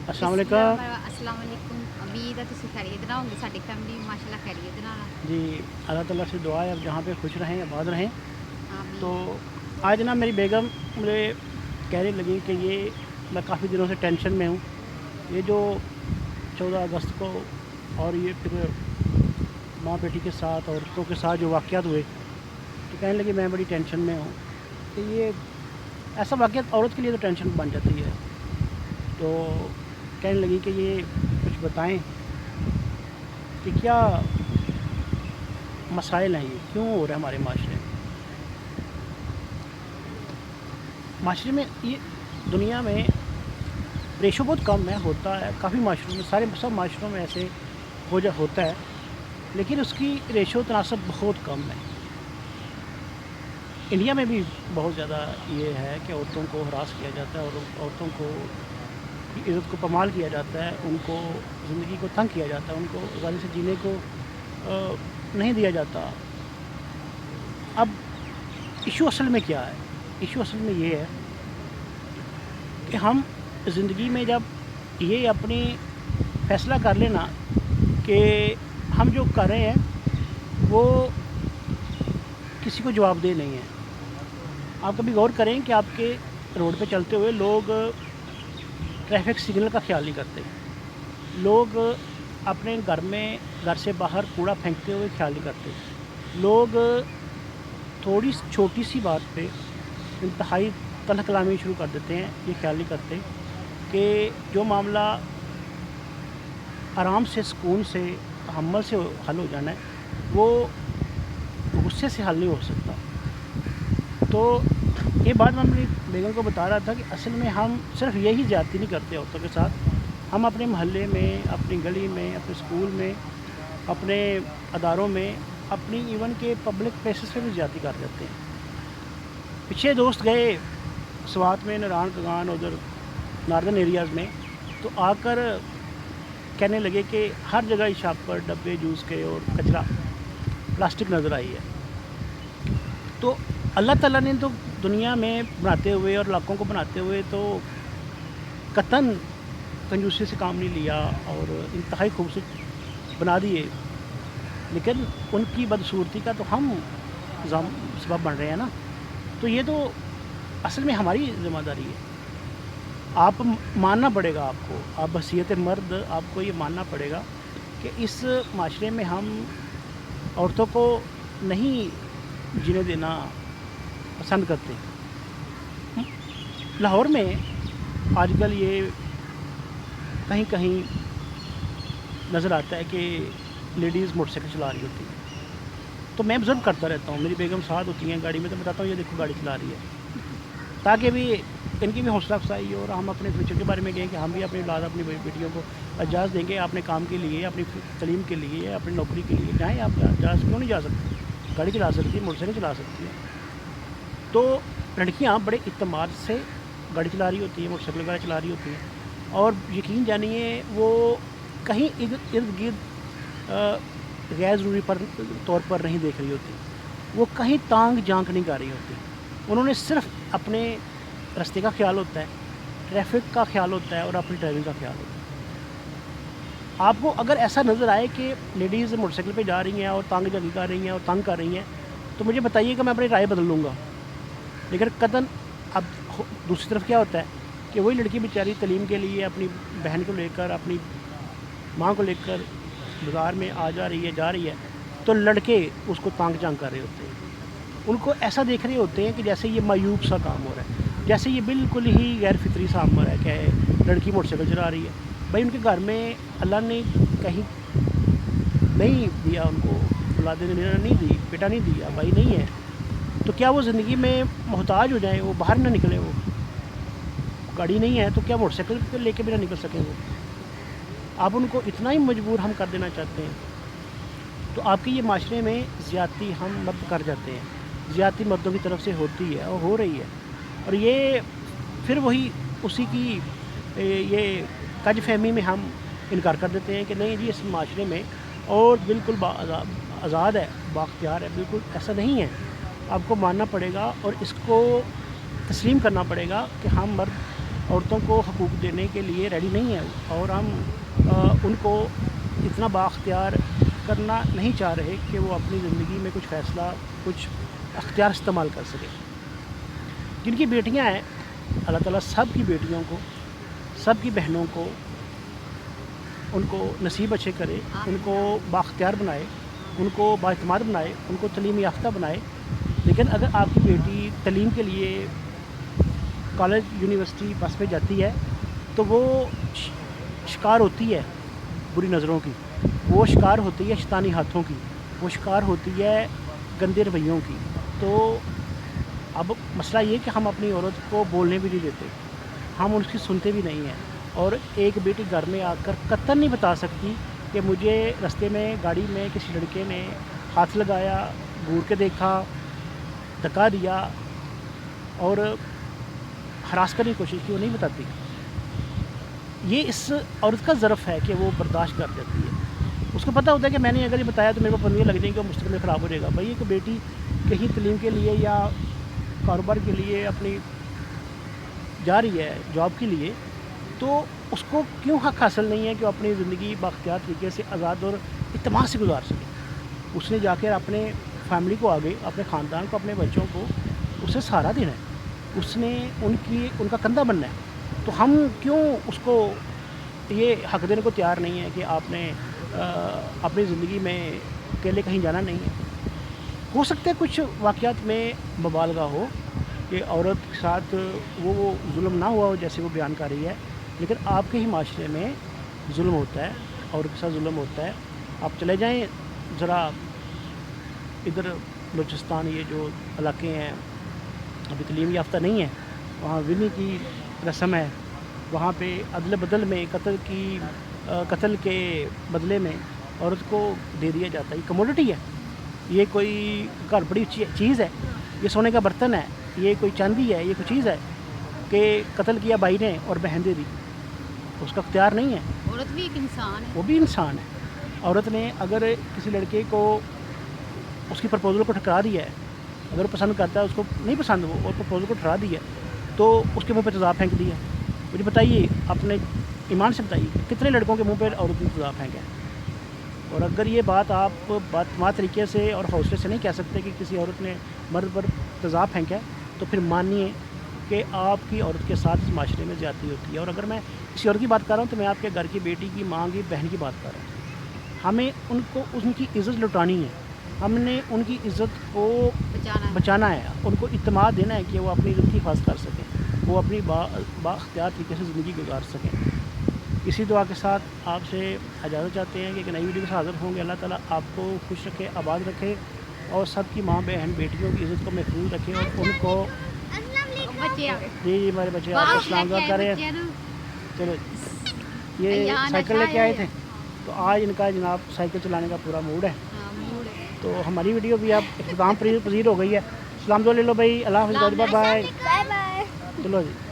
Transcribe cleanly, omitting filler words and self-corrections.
अस्सलाम वालेकुम। अस्सलाम वालेकुम। उम्मीद है तुसीं खैरियत नाल होंगे, साडी फैमिली माशाअल्लाह खैरियत नाल आ। जी, अल्लाह ताला से दुआ है आप जहाँ पे खुश रहें, आबाद रहें। तो आमीन। आज ना मेरी बेगम मुझे कहने लगी कि ये मैं काफ़ी दिनों से टेंशन में हूँ। ये जो 14 अगस्त को और ये फिर माँ बेटी के साथ औरतों के साथ जो वाक़यात हुए, तो कहने लगी मैं बड़ी टेंशन में हूँ कि ये ऐसा वाक़यात औरत के लिए तो टेंशन बन जाती है। तो कहने लगी कि ये कुछ बताएं कि क्या मसाइल हैं, ये क्यों हो रहा है हमारे माशरे में। ये दुनिया में रेशो बहुत कम है, होता है काफ़ी माशरों में, सारे सब माशरों में ऐसे होता है, लेकिन उसकी रेशो तनासब बहुत कम है। इंडिया में भी बहुत ज़्यादा ये है कि औरतों को हरास किया जाता है और औरतों को की इज़्ज़त को पमाल किया जाता है, उनको ज़िंदगी को तंग किया जाता है, उनको आज़ादी से जीने को नहीं दिया जाता। अब इशू असल में क्या है? इशू असल में ये है कि हम ज़िंदगी में जब ये अपनी फ़ैसला कर लेना कि हम जो कर रहे हैं वो किसी को जवाबदेह नहीं है। आप कभी गौर करें कि आपके रोड पे चलते हुए लोग ट्रैफिक सिग्नल का ख्याल नहीं करते। लोग अपने घर से बाहर कूड़ा फेंकते हुए ख्याल नहीं करते। लोग थोड़ी छोटी सी बात पे इंतहाई तल्ख़ कलामी शुरू कर देते हैं, ये ख्याल नहीं करते कि जो मामला आराम से, सुकून से, तहम्मुल से हल हो जाना है, वो गुस्से से हल नहीं हो सकता। तो ये बात मैं अपनी बेगम को बता रहा था कि असल में हम सिर्फ यही ज़्यादती नहीं करते औरतों के साथ, हम अपने मोहल्ले में, अपनी गली में, अपने स्कूल में, अपने अदारों में, अपनी इवन के पब्लिक प्लेसेस पे भी ज़्यादती कर जाते हैं। पीछे दोस्त गए स्वात में, नारायण कगान, उधर नॉर्दर्न एरियाज़ में, तो आकर कहने लगे कि हर जगह इस शॉप पर डब्बे जूस के और कचरा, प्लास्टिक नज़र आई है। तो अल्लाह ताला ने तो दुनिया में बनाते हुए और इलाकों को बनाते हुए तो कतन कंजूसी से काम नहीं लिया और इंतहाई खूबसूरत बना दिए, लेकिन उनकी बदसूरती का तो हम सबब बन रहे हैं ना। तो ये तो असल में हमारी ज़िम्मेदारी है। आप मानना पड़ेगा आपको, आप बहसीयत मर्द आपको ये मानना पड़ेगा कि इस माशरे में हम औरतों को नहीं जीने देना पसंद करते। लाहौर में आजकल ये कहीं कहीं नज़र आता है कि लेडीज़ मोटरसाइकिल चला रही होती हैं, तो मैं ऑब्ज़र्व करता रहता हूँ। मेरी बेगम साथ होती हैं गाड़ी में, तो बताता हूँ ये देखो गाड़ी चला रही है, ताकि भी इनकी भी हौसला अफजाई हो और हम अपने फ्यूचर के बारे में कहें कि हम भी अपनी औलाद, अपनी बेटियों को इजाज़त देंगे अपने काम के लिए, अपनी तलीम के लिए, अपनी नौकरी के लिए। जाएँ आप, इजाज़त क्यों नहीं जा सकते? गाड़ी चला सकती है, मोटरसाइकिल चला सकती है। तो लड़कियां बड़े इत्मीनान से गाड़ी चला रही होती हैं, मोटरसाइकिल वगैरह चला रही होती हैं, और यकीन जानिए वो कहीं इर्द गिर्द गैर ज़रूरी तौर पर नहीं देख रही होती, वो कहीं तांग झांक नहीं कर रही होती। उन्होंने सिर्फ अपने रास्ते का ख्याल होता है, ट्रैफिक का ख्याल होता है और अपनी ड्राइविंग का ख्याल होता है। आपको अगर ऐसा नज़र आए कि लेडीज़ मोटरसाइकिल पे जा रही हैं और तांग झांकी कर रही हैं और तंग कर रही हैं, तो मुझे बताइएगा, मैं अपनी राय बदल लूँगा। लेकिन कतन अब दूसरी तरफ क्या होता है कि वही लड़की बेचारी तलीम के लिए अपनी बहन को लेकर, अपनी माँ को लेकर बाज़ार में आ जा रही है, जा रही है, तो लड़के उसको तांग झांक कर रहे होते हैं। उनको ऐसा देख रहे होते हैं कि जैसे ये मायूब सा काम हो रहा है, जैसे ये बिल्कुल ही गैर फितरी सा अमर है कि लड़की मोटरसाइकिल चला रही है। भाई उनके घर में अल्लाह ने कहीं नहीं दिया, उनको औलाद नहीं दी, बेटा नहीं दिया, भाई नहीं है, तो क्या वो ज़िंदगी में मोहताज हो जाएँ, वो बाहर ना निकलें? वो गाड़ी नहीं है तो क्या मोटरसाइकिल पे लेके भी ना निकल सकें वो? आप उनको इतना ही मजबूर हम कर देना चाहते हैं। तो आपके ये माशरे में ज़्यादती हम मर्द कर जाते हैं, ज़्यादती मर्दों की तरफ से होती है और हो रही है, और ये फिर वही उसी की ये कज फहमी में हम इनकार कर देते हैं कि नहीं जी इस माशरे में और बिल्कुल आज़ाद है, बाख्तियार है। बिल्कुल ऐसा नहीं है। आपको मानना पड़ेगा और इसको तस्लीम करना पड़ेगा कि हम मर्द عورتوں کو حقوق دینے کے لیے ریڈی نہیں ہے، اور ہم ان کو اتنا بااختیار کرنا نہیں چاہ رہے کہ وہ اپنی زندگی میں کچھ فیصلہ، کچھ اختیار استعمال کر سکے. جن کی بیٹیاں ہیں، اللہ تعالیٰ سب کی بیٹیوں کو، سب کی بہنوں کو، ان کو نصیب اچھے کرے، ان کو بااختیار بنائے، ان کو بااعتماد بنائے، ان کو تعلیم یافتہ بنائے. لیکن اگر آپ کی بیٹی تعلیم کے لیے کالج، یونیورسٹی، بس میں جاتی ہے تو وہ شکار ہوتی ہے بری نظروں کی، وہ شکار ہوتی ہے شیطانی ہاتھوں کی، وہ شکار ہوتی ہے گندے رویوں کی. تو اب مسئلہ یہ کہ ہم اپنی عورت کو بولنے بھی نہیں دیتے، ہم ان کی سنتے بھی نہیں ہیں. اور ایک بیٹی گھر میں آ کر قطعاً نہیں بتا سکتی کہ مجھے رستے میں گاڑی میں کسی لڑکے نے ہاتھ لگایا، گور کے دیکھا، دھکا دیا اور ہراس کرنے کی کوشش کی. وہ نہیں بتاتی. یہ اس عورت کا ظرف ہے کہ وہ برداشت کر دیتی ہے. اس کو پتہ ہوتا ہے کہ میں نے اگر یہ بتایا تو میرے کو پندیاں لگ جائیں گی اور مستقبل خراب ہو جائے گا. بھائی ایک بیٹی کہیں تعلیم کے لیے یا کاروبار کے لیے اپنی جا رہی ہے، جاب کے لیے، تو اس کو کیوں حق حاصل نہیں ہے کہ وہ اپنی زندگی بااختیار طریقے سے آزاد اور اعتماد سے گزار سکے. اس نے جا کے اپنے فیملی کو آگے، اپنے خاندان کو، اپنے بچوں کو اسے سہارا دینا ہے، اس نے ان کا کندھا بننا ہے. تو ہم کیوں اس کو یہ حق دینے کو تیار نہیں ہے کہ آپ نے اپنی زندگی میں اکیلے کہیں جانا نہیں ہے. ہو سکتا ہے کچھ واقعات میں مبالغہ ہو کہ عورت کے ساتھ وہ ظلم نہ ہوا ہو جیسے وہ بیان کر رہی ہے، لیکن آپ کے ہی معاشرے میں ظلم ہوتا ہے، عورت کے ساتھ ظلم ہوتا ہے. آپ چلے جائیں ذرا ادھر بلوچستان، یہ جو علاقے ہیں ابھی تعلیم یافتہ نہیں ہیں، وہاں ونی کی رسم ہے، وہاں پہ عدل بدل میں قتل کے بدلے میں عورت کو دے دیا جاتا ہے. یہ کموڈٹی ہے، یہ کوئی گھر بڑی چیز ہے، یہ سونے کا برتن ہے، یہ کوئی چاندی ہے، یہ کوئی چیز ہے کہ قتل کیا بھائی نے اور بہن دے دی. اس کا اختیار نہیں ہے. عورت بھی ایک انسان ہے. وہ بھی انسان ہے. عورت نے اگر کسی لڑکے کو اس کی پرپوزل کو ٹھکرا دیا ہے، اگر وہ پسند کرتا ہے، اس کو نہیں پسند وہ اور پرپوزل کو ٹھکرا دیا تو اس کے منہ پہ تیزاب پھینک دیا. مجھے بتائیے، اپنے ایمان سے بتائیے کتنے لڑکوں کے منہ پہ عورت نے تیزاب پھینکا ہے. اور اگر یہ بات آپ بات طریقے سے اور حوصلے سے نہیں کہہ سکتے کہ کسی عورت نے مرد پر تیزاب پھینکا ہے، تو پھر مانیے کہ آپ کی عورت کے ساتھ اس معاشرے میں زیادتی ہوتی ہے. اور اگر میں کسی اور کی بات کر رہا ہوں تو میں آپ کے گھر کی بیٹی کی، ماں کی، بہن کی بات کر رہا ہوں. ہمیں ان کی عزت لٹانی ہے، ہم نے ان کی عزت کو بچانا ہے، ان کو اعتماد دینا ہے کہ وہ اپنی عزت کی حفاظت کر سکیں، وہ اپنی بااختیار طریقے سے زندگی گزار سکیں. اسی دعا کے ساتھ آپ سے اجازت چاہتے ہیں کہ ایک نئی ویڈیو سے حاضر ہوں گے. اللہ تعالیٰ آپ کو خوش رکھے، آباد رکھے اور سب کی ماں، بہن، بیٹیوں کی عزت کو محفوظ رکھے اور ان کو جی ہمارے بچے آپ کو اسلام دعا کریں. چلو یہ سائیکل لے کے آئے تھے تو آج ان کا جناب سائیکل چلانے کا پورا موڈ ہے. تو ہماری ویڈیو بھی اب اختتام پذیر ہو گئی ہے. السلام علیکم بھائی، اللہ حافظ، بائے بائے. چلو جی.